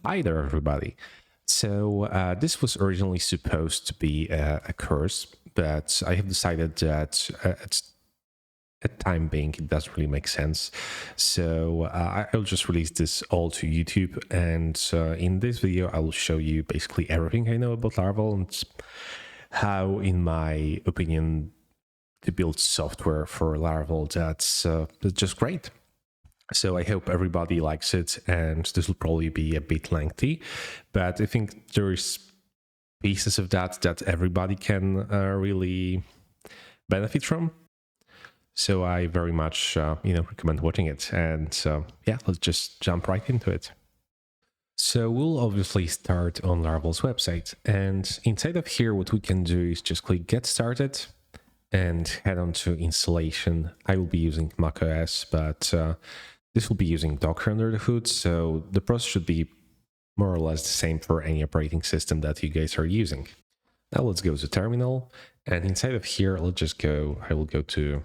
Hi there, everybody. So this was originally supposed to be a course, but I have decided that at time being, it doesn't really make sense. So I'll just release this all to YouTube. And in this video, I will show you basically everything I know about Laravel and how, in my opinion, to build software for Laravel that's just great. So I hope everybody likes it, and this will probably be a bit lengthy, but I think there's pieces of that everybody can really benefit from. So I very much recommend watching it, and yeah, let's just jump right into it. So we'll obviously start on Laravel's website, and inside of here, what we can do is just click Get Started and head on to installation. I will be using macOS, but this will be using Docker under the hood, so the process should be more or less the same for any operating system that you guys are using. Now let's go to terminal, and inside of here, I will go to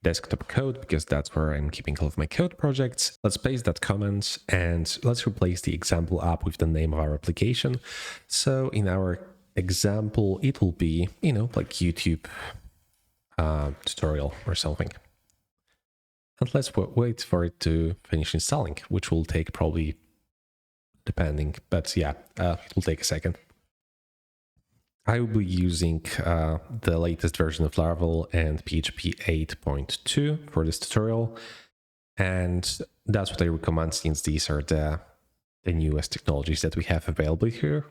desktop code because that's where I'm keeping all of my code projects. Let's paste that comment and let's replace the example app with the name of our application. So in our example, it will be, like YouTube tutorial or something. And let's wait for it to finish installing, which will take probably, depending, but yeah, it will take a second. I will be using the latest version of Laravel and PHP 8.2 for this tutorial. And that's what I recommend, since these are the newest technologies that we have available here.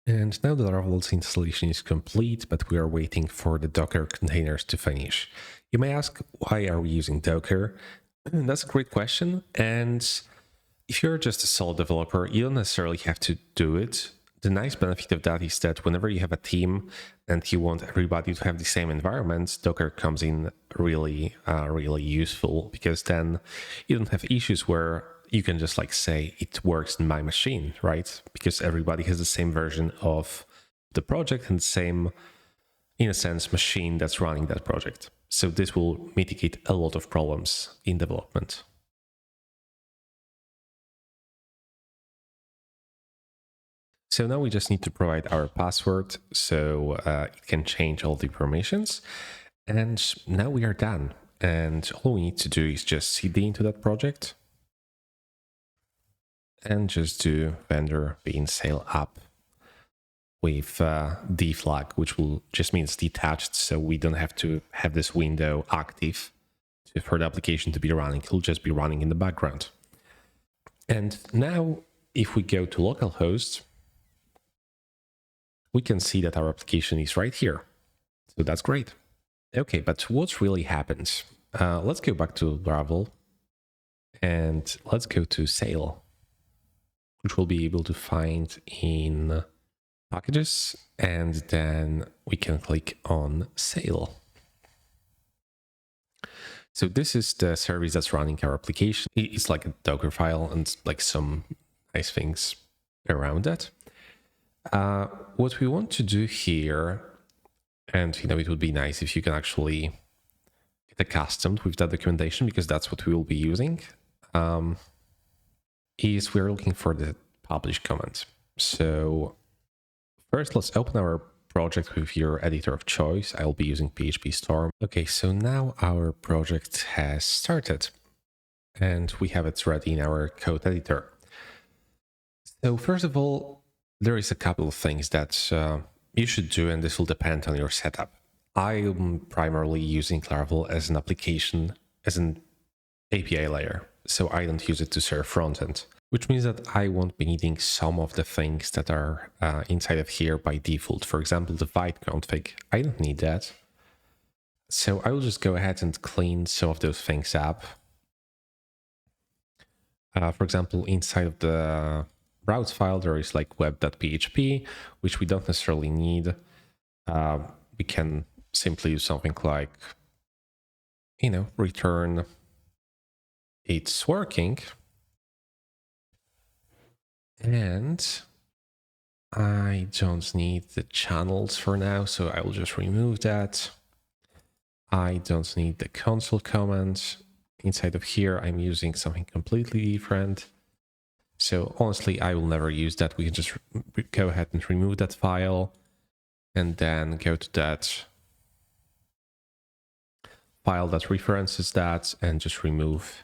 And now the Laravel's installation is complete, but we are waiting for the Docker containers to finish. You may ask, why are we using Docker? That's a great question. And if you're just a solo developer, you don't necessarily have to do it. The nice benefit of that is that whenever you have a team and you want everybody to have the same environment, Docker comes in really useful, because then you don't have issues where you can just say it works in my machine, right? Because everybody has the same version of the project and the same, in a sense, machine that's running that project. So this will mitigate a lot of problems in development. So now we just need to provide our password so it can change all the permissions. And now we are done. And all we need to do is just cd into that project and just do vendor bean sale app with D flag, which will just means detached, so we don't have to have this window active for the application to be running. It'll just be running in the background. And now if we go to localhost, we can see that our application is right here. So that's great. Okay, but what really happens? Let's go back to Laravel and let's go to sale, which we'll be able to find in packages, and then we can click on sale. So this is the service that's running our application. It's like a Docker file and like some nice things around that. What we want to do here, and it would be nice if you can actually get accustomed with that documentation, because that's what we will be using, is we're looking for the publish command. So first, let's open our project with your editor of choice. I'll be using PHP Storm. Okay, so now our project has started and we have it ready in our code editor. So first of all, there is a couple of things that you should do, and this will depend on your setup. I'm primarily using Laravel as an application, as an API layer, so I don't use it to serve frontend, which means that I won't be needing some of the things that are inside of here by default. For example, the void config, I don't need that. So I will just go ahead and clean some of those things up. For example, inside of the routes file, there is like web.php, which we don't necessarily need. We can simply use something like, return it's working. And I don't need the channels for now, so I will just remove that. I don't need the console command. inside of here, I'm using something completely different. So honestly, I will never use that. We can just go ahead and remove that file and then go to that file that references that and just remove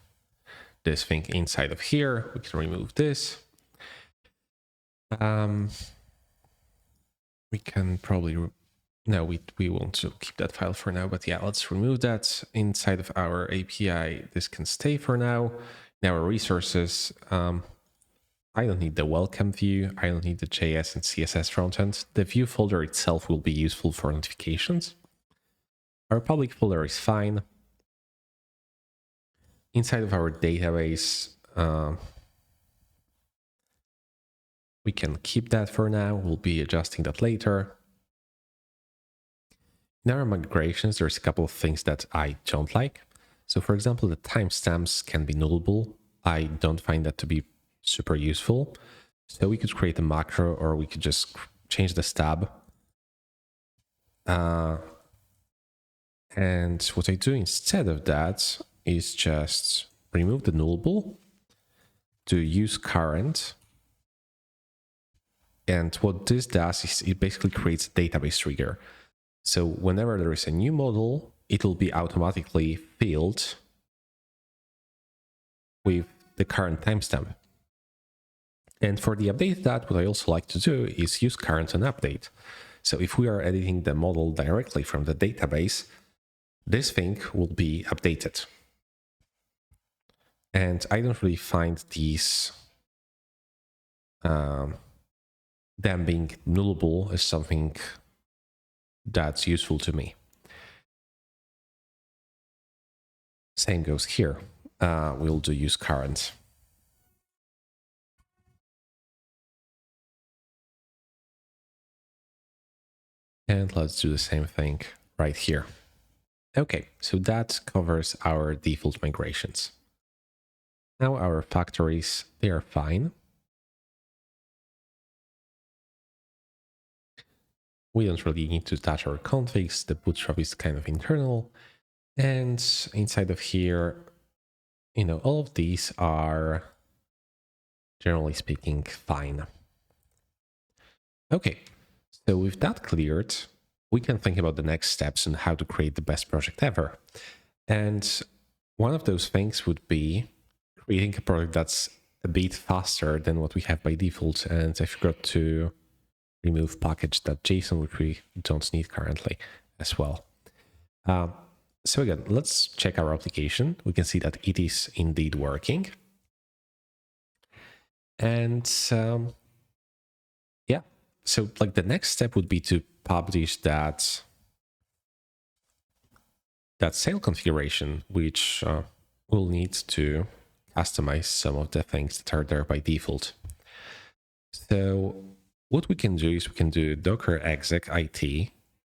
this thing inside of here. We can remove this. We can probably, no, we won't keep that file for now, but yeah, let's remove that inside of our API. This can stay for now. In our resources, I don't need the welcome view. I don't need the JS and CSS frontend. The view folder itself will be useful for notifications. Our public folder is fine. Inside of our database, we can keep that for now. We'll be adjusting that later. In our migrations, there's a couple of things that I don't like. So for example, the timestamps can be nullable. I don't find that to be super useful. So we could create a macro, or we could just change the stub. And what I do instead of that is just remove the nullable, do use current. And what this does is it basically creates a database trigger. So whenever there is a new model, it will be automatically filled with the current timestamp. And for the update that, what I also like to do is use current and update. So if we are editing the model directly from the database, this thing will be updated. And I don't really find these them being nullable as something that's useful to me. Same goes here. We'll do use current. And let's do the same thing right here. Okay, so that covers our default migrations. Now our factories, they are fine. We don't really need to touch our configs. The bootstrap is kind of internal. And inside of here, you know, all of these are, generally speaking, fine. Okay, so with that cleared, we can think about the next steps and how to create the best project ever. And one of those things would be creating a project that's a bit faster than what we have by default. And I forgot to remove package.json, which we don't need currently as well. So again, let's check our application. We can see that it is indeed working. And yeah, so like the next step would be to publish that sail configuration, which we'll need to customize some of the things that are there by default. So what we can do is we can do docker exec it,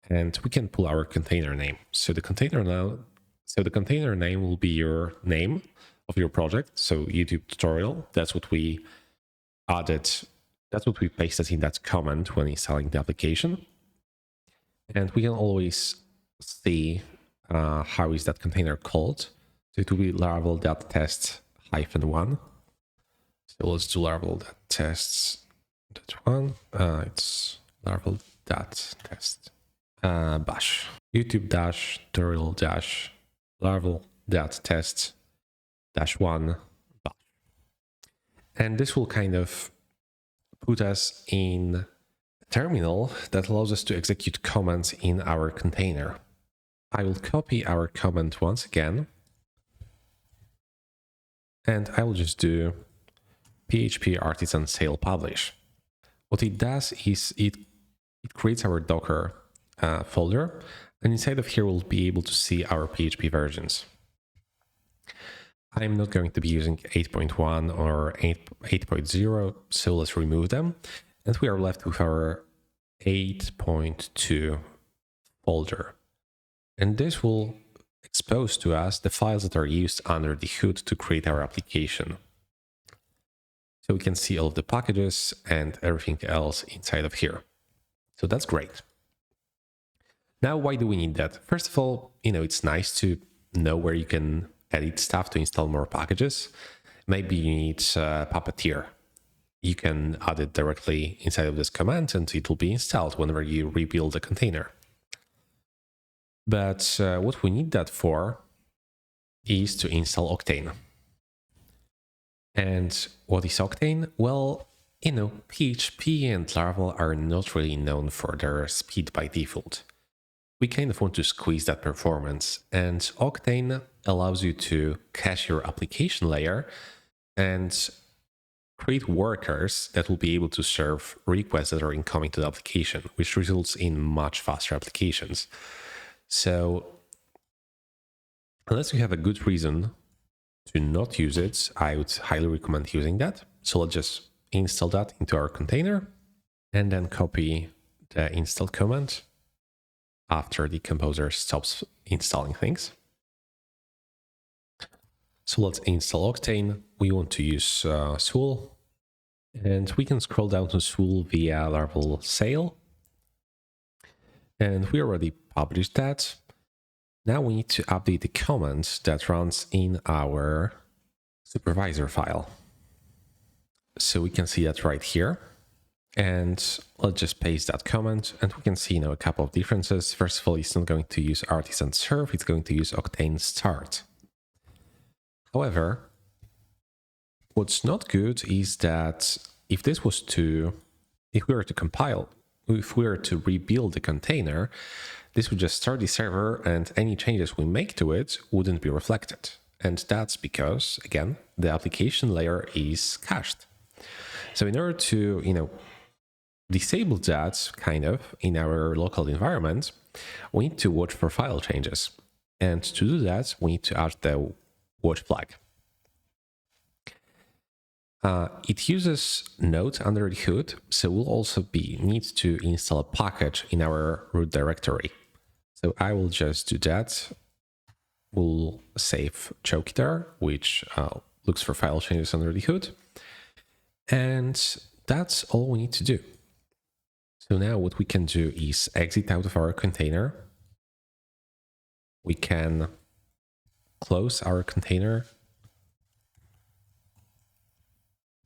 and we can pull our container name. So the container name will be your name of your project. So YouTube tutorial, that's what we added. That's what we pasted in that comment when installing the application. And we can always see how is that container called. So it will be laravel.test-1. So let's do laravel.tests.1. It's laravel.test bash. YouTube-tutorial-laravel.test-1 bash. And this will kind of put us in a terminal that allows us to execute commands in our container. I will copy our command once again, and I will just do PHP artisan sail publish. What it does is it creates our Docker folder, and inside of here we'll be able to see our PHP versions. I'm not going to be using 8.1 or 8.0, so let's remove them. And we are left with our 8.2 folder. And this will expose to us the files that are used under the hood to create our application. So we can see all of the packages and everything else inside of here. So that's great. Now, why do we need that? First of all, it's nice to know where you can edit stuff, to install more packages, maybe you need Puppeteer. You can add it directly inside of this command and it will be installed whenever you rebuild a container. But what we need that for is to install Octane. And what is Octane? Well, PHP and Laravel are not really known for their speed by default. We kind of want to squeeze that performance, and Octane allows you to cache your application layer and create workers that will be able to serve requests that are incoming to the application, which results in much faster applications. So unless you have a good reason to not use it, I would highly recommend using that. So let's just install that into our container and then copy the install command after the composer stops installing things. So let's install Octane. We want to use Soul, and we can scroll down to Soul via Laravel sale. And we already published that. Now we need to update the command that runs in our supervisor file. So we can see that right here. And let's just paste that command, and we can see a couple of differences. First of all, it's not going to use artisan serve, it's going to use Octane start. However, what's not good is that if we were to compile, if we were to rebuild the container, this would just start the server and any changes we make to it wouldn't be reflected. And that's because, again, the application layer is cached. So in order to, disable that kind of in our local environment, we need to watch for file changes. And to do that, we need to add the watch flag. It uses Node under the hood, so we'll also need to install a package in our root directory. So I will just do that. We'll save choke there, which looks for file changes under the hood. And that's all we need to do. So now what we can do is exit out of our container. We can close our container,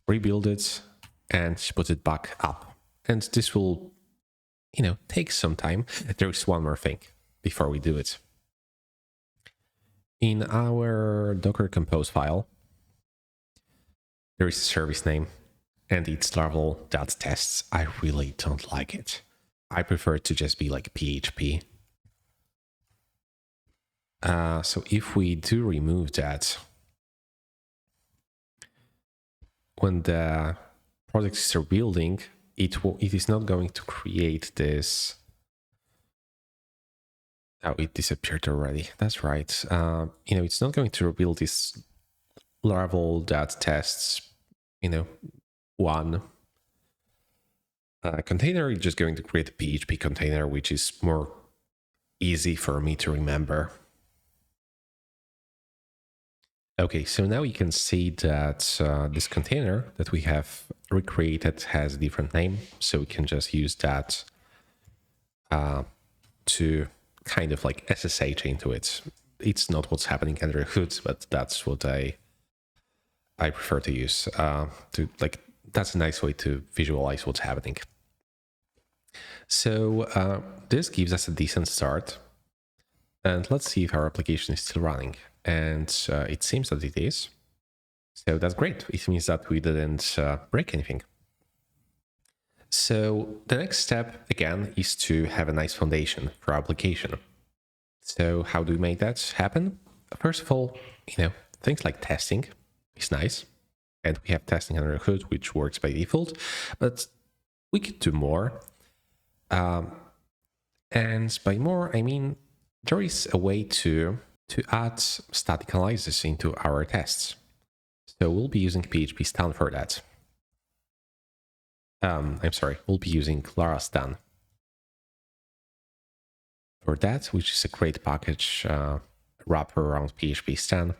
rebuild it, and put it back up. And this will, take some time. There is one more thing before we do it. In our Docker Compose file, there is a service name, and it's Laravel.tests. I really don't like it. I prefer it to just be like PHP. So if we do remove that, when the project is rebuilding, it is not going to create this. Oh, it disappeared already. That's right. It's not going to rebuild this Laravel.tests, one container. It's just going to create a PHP container, which is more easy for me to remember. Okay, so now you can see that this container that we have recreated has a different name. So we can just use that to kind of like SSH into it. It's not what's happening under the hood, but that's what I prefer to use. That's a nice way to visualize what's happening. So this gives us a decent start. And let's see if our application is still running. And it seems that it is. So that's great. It means that we didn't break anything. So the next step, again, is to have a nice foundation for our application. So how do we make that happen? First of all, things like testing is nice. And we have testing under the hood, which works by default. But we could do more. And by more, I mean, there is a way to add Staticalizers into our tests. So we'll be using PHP stan for that. We'll be using Larastan for that, which is a great package wrapper around PHP stan.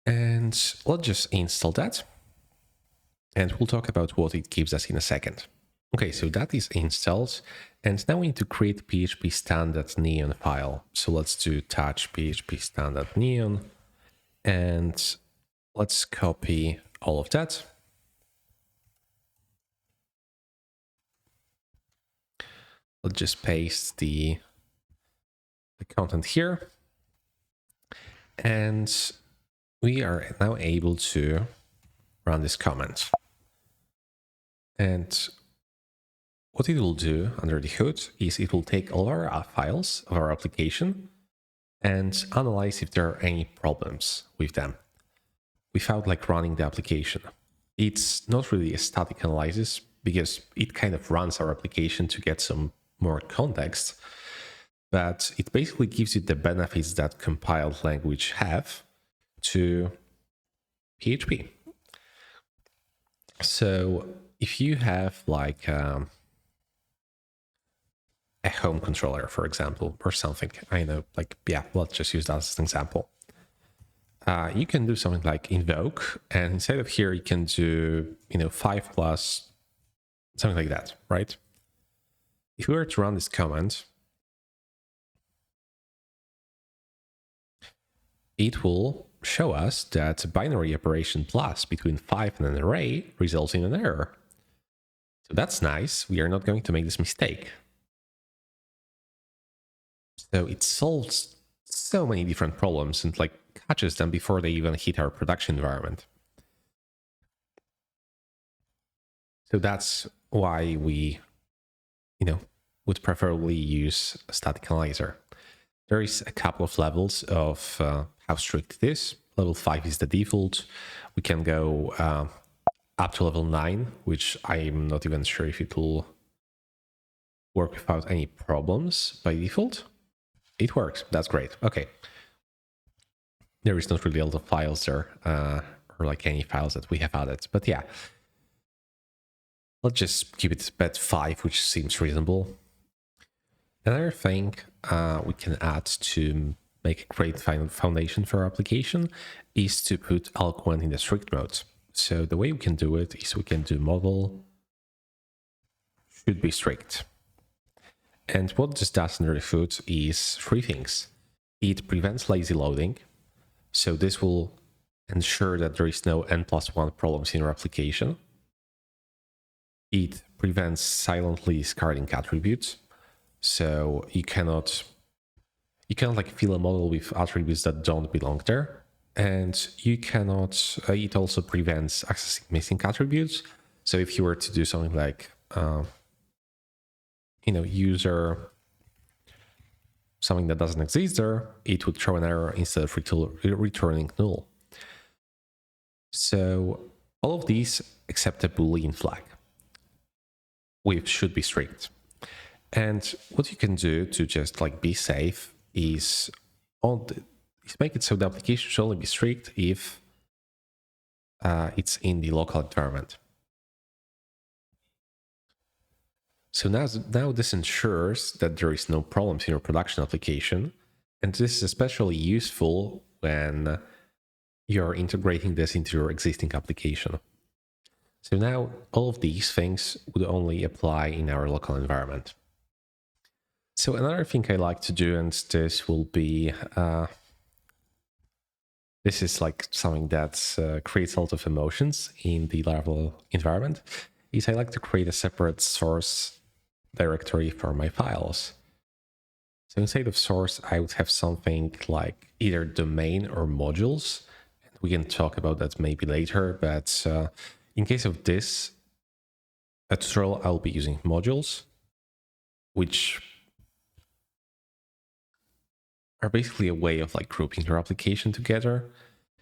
And let's just install that. And we'll talk about what it gives us in a second. Okay, so that is installed. And now we need to create PHP standard neon file. So let's do touch PHP standard neon. And let's copy all of that. Let's just paste the content here. And we are now able to run this command. And what it will do under the hood is it will take all our files of our application and analyze if there are any problems with them without like running the application. It's not really a static analysis because it kind of runs our application to get some more context, but it basically gives you the benefits that compiled language have to PHP. So if you have like a home controller, for example, or something, I know, like, yeah, let's just use that as an example. You can do something like invoke, and instead of here, you can do, 5 plus something like that, right? If we were to run this command, it will show us that a binary operation plus between 5 and an array results in an error. So that's nice. We are not going to make this mistake. So it solves so many different problems and like catches them before they even hit our production environment. So that's why we, would preferably use Staticalizer. There is a couple of levels of how strict it is. Level 5 is the default. We can go up to level 9, which I'm not even sure if it will work without any problems by default. It works. That's great. Okay. There is not really a lot of files there, or like any files that we have added. But yeah, let's just keep it at 5, which seems reasonable. Another thing we can add to make a great foundation for our application is to put Eloquent in the strict mode. So the way we can do it is we can do model should be strict. And what this does under the hood is 3 things. It prevents lazy loading. So this will ensure that there is no n+1 problems in your application. It prevents silently discarding attributes. So you cannot like fill a model with attributes that don't belong there. And you cannot, it also prevents accessing missing attributes. So if you were to do something like, user, something that doesn't exist there, it would throw an error instead of returning null. So all of these except a Boolean flag, which should be strict. And what you can do to just like be safe is make it so the application should only be strict if it's in the local environment. So now this ensures that there is no problems in your production application. And this is especially useful when you're integrating this into your existing application. So now all of these things would only apply in our local environment. So another thing I like to do, and this will be, this is like something that creates a lot of emotions in the Laravel environment, is I like to create a separate source directory for my files. So instead of source, I would have something like either domain or modules. We can talk about that maybe later, but in case of this tutorial, I'll be using modules, which are basically a way of like grouping your application together.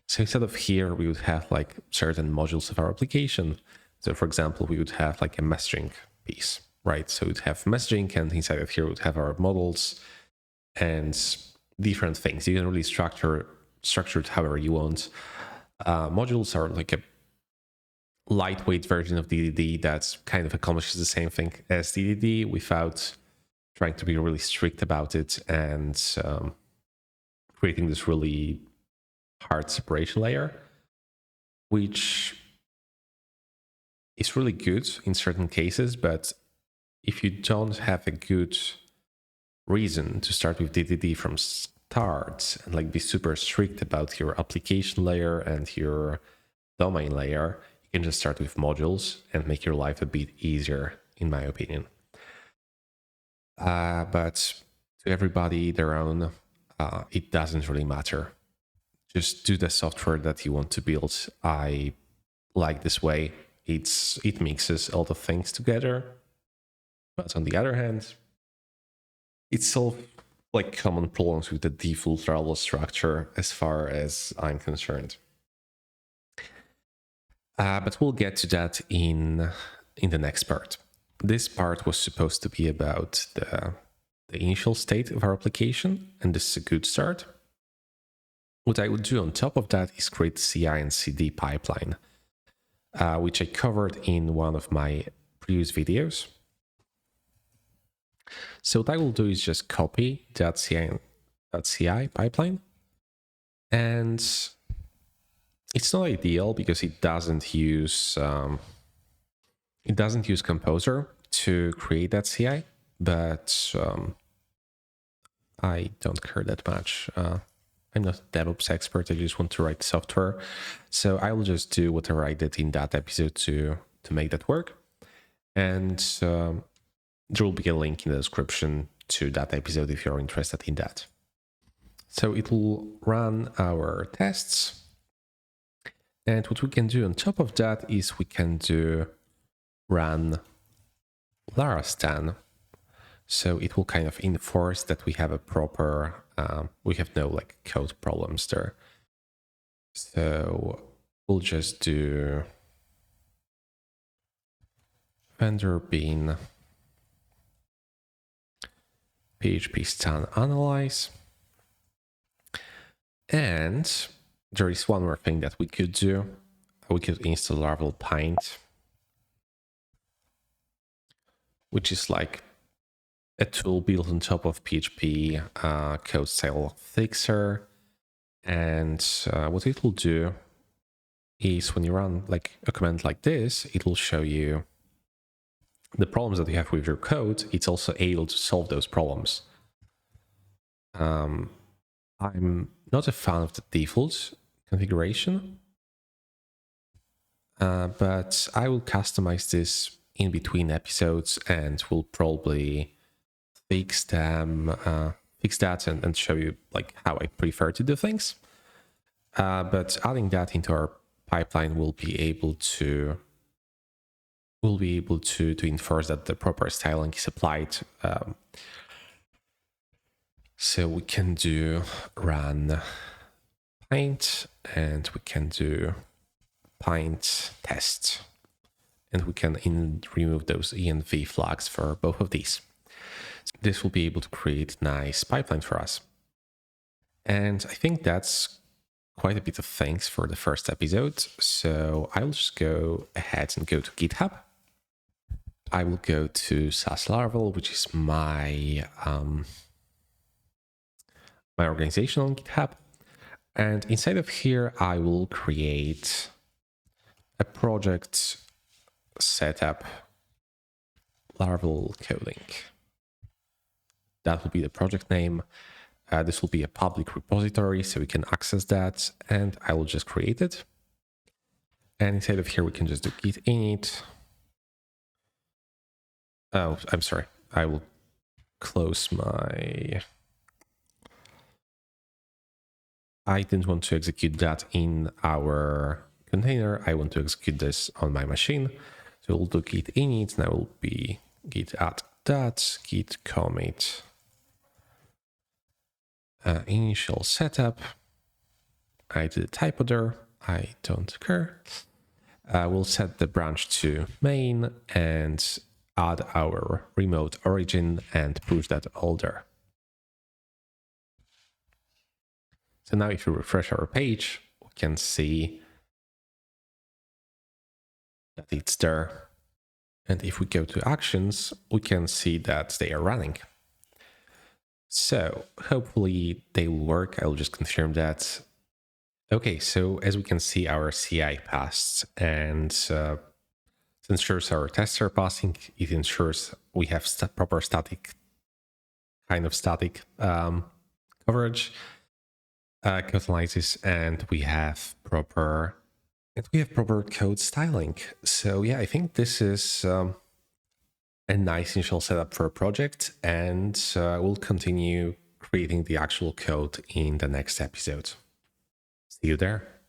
So instead of here, we would have like certain modules of our application. So for example, we would have like a messaging piece, right? So we'd have messaging, and inside of here, we'd have our models and different things. You can really structure it however you want. Modules are like a lightweight version of DDD that kind of accomplishes the same thing as DDD without trying to be really strict about it and creating this really hard separation layer, which is really good in certain cases, but if you don't have a good reason to start with DDD from start and like be super strict about your application layer and your domain layer, you can just start with modules and make your life a bit easier, in my opinion. But to everybody their own, it doesn't really matter. Just do the software that you want to build. I like this way. It mixes all the things together. But on the other hand, it solves like common problems with the default Laravel structure as far as I'm concerned. But we'll get to that in the next part. This part was supposed to be about the initial state of our application, and this is a good start. What I would do on top of that is create CI and CD pipeline, which I covered in one of my previous videos. So what I will do is just copy that CI pipeline, and it's not ideal because it doesn't use Composer to create that CI, but I don't care that much. I'm not a DevOps expert. I just want to write software, so I will just do whatever I did in that episode to make that work. And there will be a link in the description to that episode if you're interested in that. So it will run our tests. And what we can do on top of that is we can do run Larastan. So it will kind of enforce that we have a proper, we have no like code problems there. So we'll just do vendor bin PHP stan analyze. And there is one more thing that we could do. We could install Laravel Paint, which is like a tool built on top of PHP code style fixer. And what it will do is when you run like a command like this, it will show you the problems that you have with your code. It's also able to solve those problems. I'm not a fan of the default configuration, but I will customize this in between episodes and will probably fix that and show you like how I prefer to do things. But adding that into our pipeline will be able to enforce that the proper styling is applied. So we can do run paint and we can do paint test, and we can remove those env flags for both of these. So this will be able to create nice pipeline for us. And I think that's quite a bit of things for the first episode. So I'll just go ahead and go to GitHub. I will go to SAS Laravel, which is my my organization on GitHub. And inside of here, I will create a project setup Laravel coding. That will be the project name. This will be a public repository, so we can access that. And I will just create it. And inside of here, we can just do git init. Oh, I'm sorry. I will close my... I didn't want to execute that in our container. I want to execute this on my machine. So we'll do git init, and I will be git add that, git commit initial setup. I did a typo there. I don't care. We'll set the branch to main and add our remote origin and push that all there. So now if we refresh our page, we can see that it's there. And if we go to actions, we can see that they are running. So hopefully they will work. I'll just confirm that. Okay, so as we can see, our CI passed, and so ensures our tests are passing. It ensures we have proper static coverage, code analysis, and we have proper code styling. So yeah, I think this is a nice initial setup for a project, and we'll continue creating the actual code in the next episode. See you there.